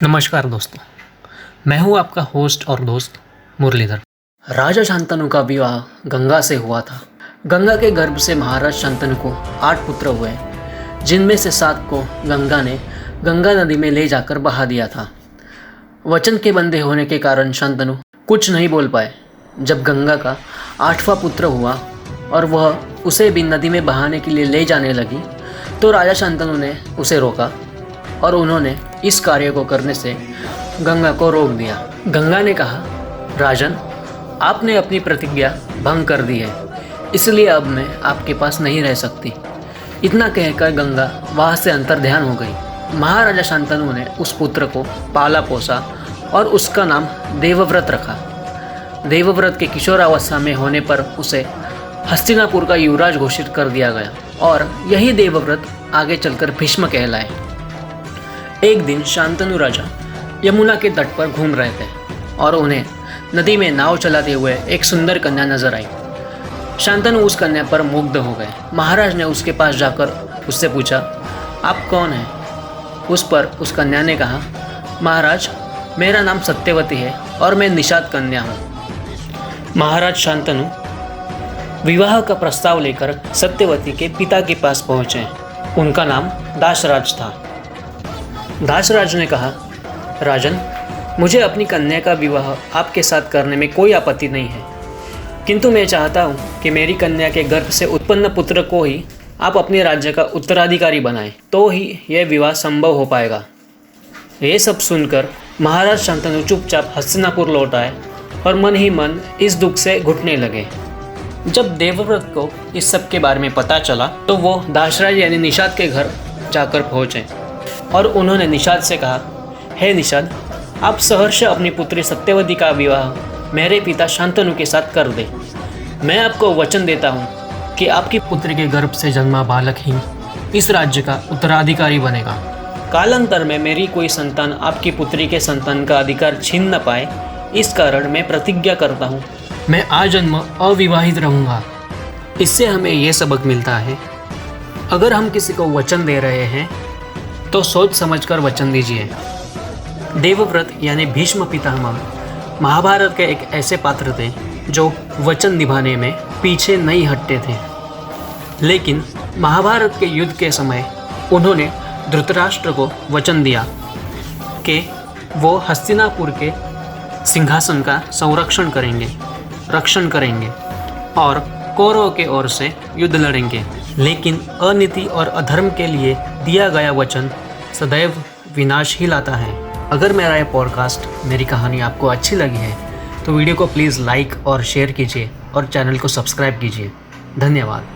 नमस्कार दोस्तों, मैं हूं आपका होस्ट और दोस्त मुरलीधर। राजा शांतनु का विवाह गंगा से हुआ था। गंगा के गर्भ से महाराज शांतनु को 8 पुत्र हुए, जिनमें से 7 को गंगा ने गंगा नदी में ले जाकर बहा दिया था। वचन के बंधे होने के कारण शांतनु कुछ नहीं बोल पाए। जब गंगा का 8वां पुत्र हुआ और वह उसे भी नदी में बहाने के लिए ले जाने लगी, तो राजा शांतनु ने उसे रोका और उन्होंने इस कार्य को करने से गंगा को रोक दिया। गंगा ने कहा, राजन, आपने अपनी प्रतिज्ञा भंग कर दी है, इसलिए अब मैं आपके पास नहीं रह सकती। इतना कहकर गंगा वहाँ से अंतर्ध्यान हो गई। महाराजा शांतनु ने उस पुत्र को पाला पोसा और उसका नाम देवव्रत रखा। देवव्रत के किशोरावस्था में होने पर उसे हस्तिनापुर का युवराज घोषित कर दिया गया और यही देवव्रत आगे चलकर भीष्म कहलाए। एक दिन शांतनु राजा यमुना के तट पर घूम रहे थे और उन्हें नदी में नाव चलाते हुए एक सुंदर कन्या नजर आई। शांतनु उस कन्या पर मुग्ध हो गए। महाराज ने उसके पास जाकर उससे पूछा, आप कौन हैं? उस पर उस कन्या ने कहा, महाराज, मेरा नाम सत्यवती है और मैं निषाद कन्या हूँ। महाराज शांतनु विवाह का प्रस्ताव लेकर सत्यवती के पिता के पास पहुँचे। उनका नाम दासराज था। दासराज ने कहा, राजन, मुझे अपनी कन्या का विवाह आपके साथ करने में कोई आपत्ति नहीं है, किंतु मैं चाहता हूँ कि मेरी कन्या के गर्भ से उत्पन्न पुत्र को ही आप अपने राज्य का उत्तराधिकारी बनाएं, तो ही यह विवाह संभव हो पाएगा। ये सब सुनकर महाराज शांतनु चुपचाप हस्तिनापुर लौट आए और मन ही मन इस दुख से घुटने लगे। जब देवव्रत को इस सब के बारे में पता चला तो वो दासराज यानी निषाद के घर जाकर पहुँचे और उन्होंने निषाद से कहा, हे निषाद, आप सहर्ष अपनी पुत्री सत्यवती का विवाह मेरे पिता शांतनु के साथ कर दे। मैं आपको वचन देता हूँ कि आपकी पुत्री के गर्भ से जन्मा बालक ही इस राज्य का उत्तराधिकारी बनेगा। कालांतर में मेरी कोई संतान आपकी पुत्री के संतान का अधिकार छीन न पाए, इस कारण मैं प्रतिज्ञा करता हूँ, मैं आजन्म अविवाहित रहूँगा। इससे हमें यह सबक मिलता है, अगर हम किसी को वचन दे रहे हैं तो सोच समझकर वचन दीजिए। देवव्रत यानी भीष्म पितामह महाभारत के एक ऐसे पात्र थे जो वचन निभाने में पीछे नहीं हटते थे। लेकिन महाभारत के युद्ध के समय उन्होंने धृतराष्ट्र को वचन दिया कि वो हस्तिनापुर के सिंहासन का संरक्षण करेंगे, रक्षण करेंगे और कौरवों के ओर से युद्ध लड़ेंगे। लेकिन अनीति और अधर्म के लिए दिया गया वचन सदैव विनाश ही लाता है। अगर मेरा ये पॉडकास्ट, मेरी कहानी आपको अच्छी लगी है तो वीडियो को प्लीज़ लाइक और शेयर कीजिए और चैनल को सब्सक्राइब कीजिए। धन्यवाद।